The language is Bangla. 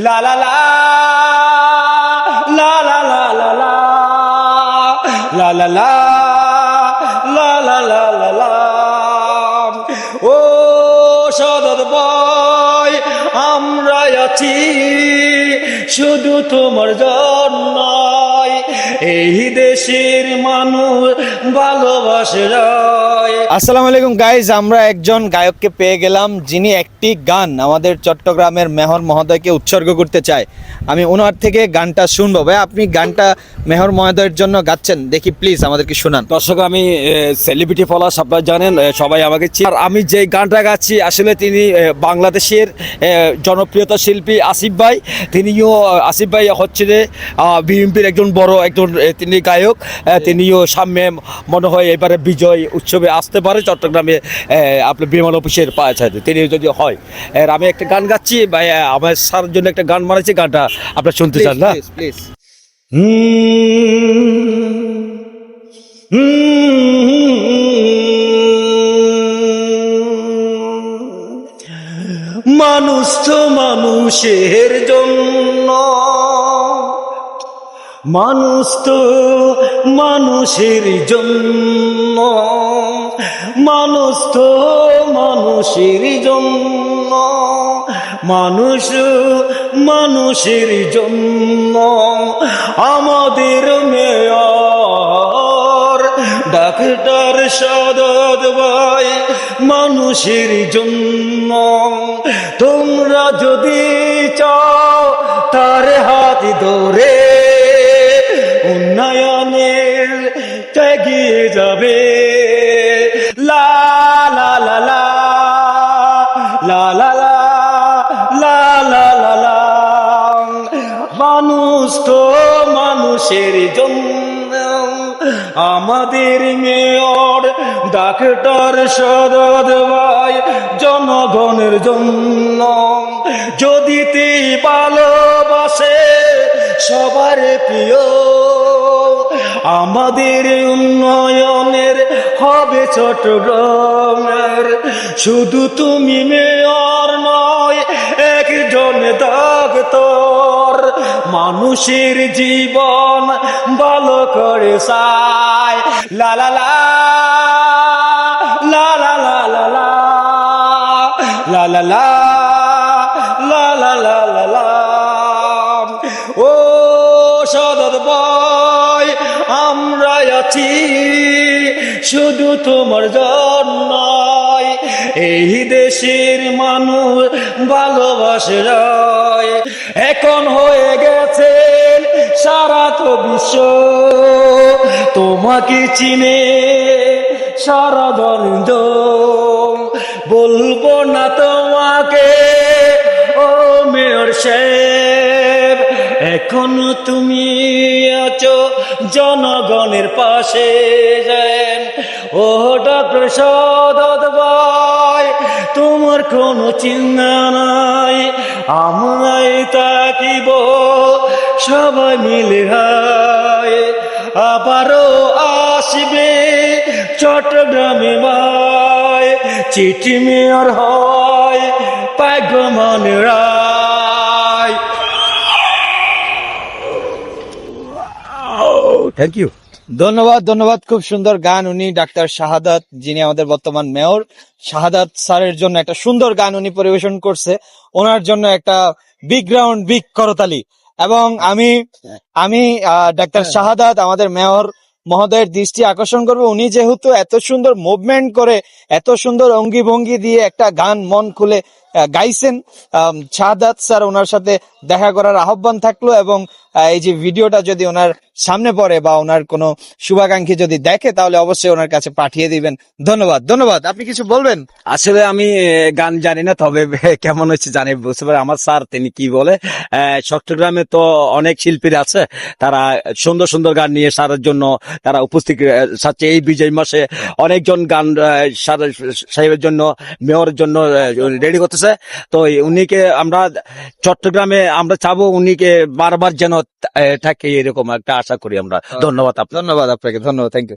লা লা লা লা লা লা লা লা লা লা লা লা লা লা লা লা। ও সদর ভাই আমরা আছি শুধু তোমার জন্য, এই দেশের মানুষ ভালোবাসে। আসসালামু আলাইকুম গাইজ, আমরা একজন গায়ককে পেয়ে গেলাম যিনি একটি গান আমাদের চট্টগ্রামের মেহর মহোদয়কে উৎসর্গ করতে চায়। আমি ওনার থেকে গানটা শুনবো। ভাই আপনি গানটা মেহর মহোদয়ের জন্য গাচ্ছেন, দেখি প্লিজ আমাদেরকে শোনান। দর্শক, আমি সেলিব্রিটি ফলোয়ার্স আপনারা জানেন, সবাই আমাকে চিনে। আর আমি যে গানটা গাচ্ছি আসলে তিনি বাংলাদেশের জনপ্রিয়তা শিল্পী আসিফ ভাই। আসিফ ভাই হচ্ছে যে বিএনপির একজন বড় তিনি গায়ক। তিনিও সামনে মনে হয় এবারে বিজয় উৎসবে আসতে পারে চট্টগ্রামে আপনার বিমান অফিসের পাশে তিনি যদি হয়। আমি একটা গান গাচ্ছি ভাই, আমার স্যার জন্য একটা গান বানাচ্ছি, গানটা আপনার শুনতে চান না? প্লিজ। মানুষ তো মানুষের জন্য, মানুষ তো মানুষের জন্য, মানুষ তো মানুষের জন্য, মানুষ মানুষের জন্য। আমাদের মেয়র ডাক্তার সাদাত ভাই মানুষের জন্য। তোমরা যদি চাও তার হাত ধরে উন্নয়নের এগিয়ে যাবে। লা লা লা লা লা লা লা লা লা লা। মানুষ তো মানুষের জন্য, আমাদের মেয়র ডাক্তার সাদাত ভাই জনগণের জন্য। যদি তুই ভালোবাসে সবার প্রিয়, আমাদের উন্নয়নের হবে চট্টগ্রামের। শুধু তুমি মেয়র নয়, একজন ডাক্তার মানুষের জীবন ভালো করে চায়। লা লা লা লা লা লা লা লা লা লা লা লা লা লা লা লা। ও সদর ভাই আমরা আছি শুধু তোমার জন্য, এই দেশের মানুষ ভালোবাসে। এখন হয়ে গেছে সারা তো বিশ্ব, তোমাকে চিনে সারা দন্ড। বলবো না তোমাকে ও মেয়র সাহেব, এখন তুমি আছো জনগণের পাশে। ও ডাক্তার সাদাত ভাই তোমার কোনো চিন্তা নাই, আমরাই তাকিব সবাই মিলে। হয় আবারও আসবে চট্টগ্রামে ভাই, চিঠি মেয়র হয় পাগমান রায়। Thank you. ধন্যবাদ ধন্যবাদ, খুব সুন্দর গান। উনি ডাক্তার শাহাদাত, যিনি আমাদের বর্তমান মেয়র, শাহাদাত স্যারের জন্য একটা সুন্দর গান উনি পরিবেশন করছে। ওনার জন্য একটা বিগ রাউন্ড, বিগ করতালি। এবং আমি ডাক্তার শাহাদাত আমাদের মেয়র মহোদয়ের দৃষ্টি আকর্ষণ করবো। উনি যেহেতু এত সুন্দর মুভমেন্ট করে, এত সুন্দর অঙ্গি ভঙ্গি দিয়ে একটা গান মন খুলে গাইছেন, শাহাদাত স্যার ওনার সাথে দেখা করার আহ্বান থাকলো। এবং এই যে ভিডিওটা যদি ওনার সামনে পড়ে বা ওনার কোনো শুভাকাঙ্ক্ষী যদি দেখে, তাহলে অবশ্যই ওনার কাছে পাঠিয়ে দিবেন। ধন্যবাদ ধন্যবাদ। আপনি কিছু বলবেন? আসলে আমি গান জানি না, তবে কেমন হচ্ছে জানি, বুঝতে পারি আমার স্যার তিনি কি বলে। চট্টগ্রামে তো অনেক শিল্পী আছে, তারা সুন্দর সুন্দর গান নিয়ে স্যারের জন্য তারা উপস্থিত থাকছে। এই বিজয় মাসে অনেকজন গান স্যার সাহেবের জন্য, মেয়রের জন্য রেডি করতেছে। তো উনিকে আমরা চট্টগ্রামে আমরা চাবো উনিকে বারবার যেন থাকে, এরকম একটা আশা করি আমরা। ধন্যবাদ আপনাকে। ধন্যবাদ আপনাকে, ধন্যবাদ, থ্যাংক ইউ।